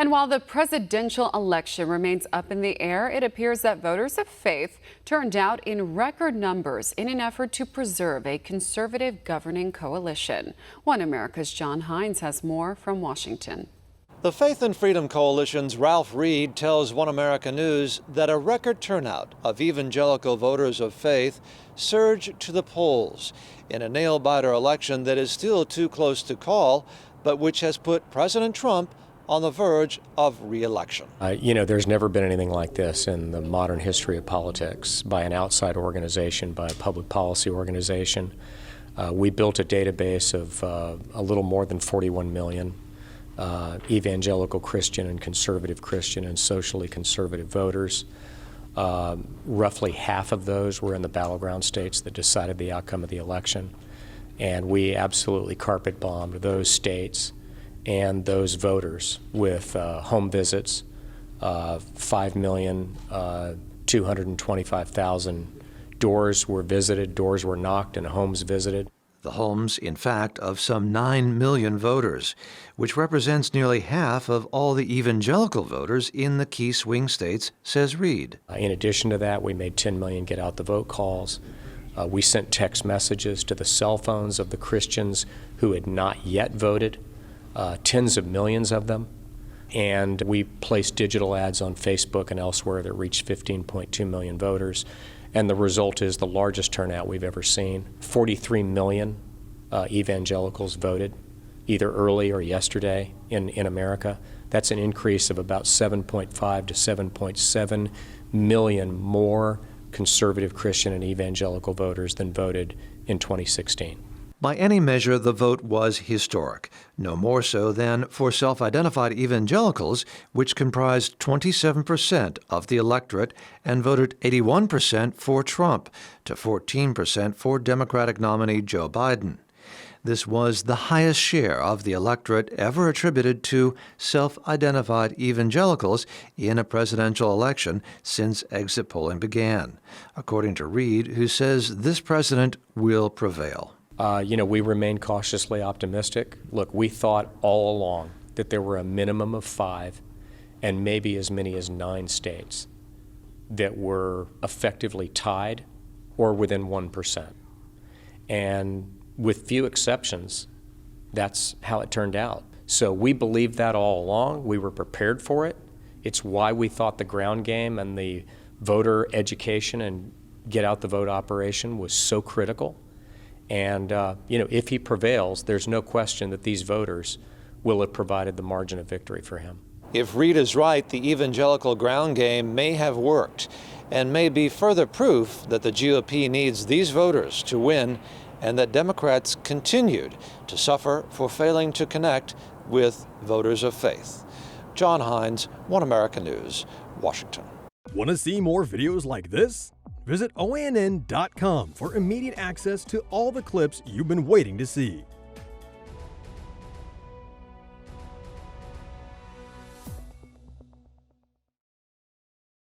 And while the presidential election remains up in the air, it appears that voters of faith turned out in record numbers in an effort to preserve a conservative governing coalition. One America's John Hines has more from Washington. The Faith and Freedom Coalition's Ralph Reed tells One America News that a record turnout of evangelical voters of faith surged to the polls in a nail-biter election that is still too close to call, but which has put President Trump on the verge of re-election. There's never been anything like this in the modern history of politics by an outside organization, by a public policy organization. We built a database of a little more than 41 million evangelical Christian and conservative Christian and socially conservative voters. Roughly half of those were in the battleground states that decided the outcome of the election. And we absolutely carpet bombed those states and those voters with home visits, 5,225,000 doors were visited, doors were knocked, and homes visited. The homes, in fact, of some 9 million voters, which represents nearly half of all the evangelical voters in the key swing states, says Reed. In addition to that, we made 10 million get out the vote calls. We sent text messages to the cell phones of the Christians who had not yet voted, tens of millions of them. And we placed digital ads on Facebook and elsewhere that reached 15.2 million voters. And the result is the largest turnout we've ever seen. 43 million evangelicals voted, either early or yesterday in America. That's an increase of about 7.5 to 7.7 million more conservative Christian and evangelical voters than voted in 2016. By any measure, the vote was historic, no more so than for self-identified evangelicals, which comprised 27% of the electorate and voted 81% for Trump to 14% for Democratic nominee Joe Biden. This was the highest share of the electorate ever attributed to self-identified evangelicals in a presidential election since exit polling began, according to Reed, who says this president will prevail. We remain cautiously optimistic. Look, we thought all along that there were a minimum of 5 and maybe as many as 9 states that were effectively tied or within 1%. And with few exceptions, that's how it turned out. So we believed that all along. We were prepared for it. It's why we thought the ground game and the voter education and get out the vote operation was so critical. And, if he prevails, there's no question that these voters will have provided the margin of victory for him. If Reed is right, the evangelical ground game may have worked and may be further proof that the GOP needs these voters to win and that Democrats continued to suffer for failing to connect with voters of faith. John Hines, One America News, Washington. Want to see more videos like this? Visit OANN.com for immediate access to all the clips you've been waiting to see.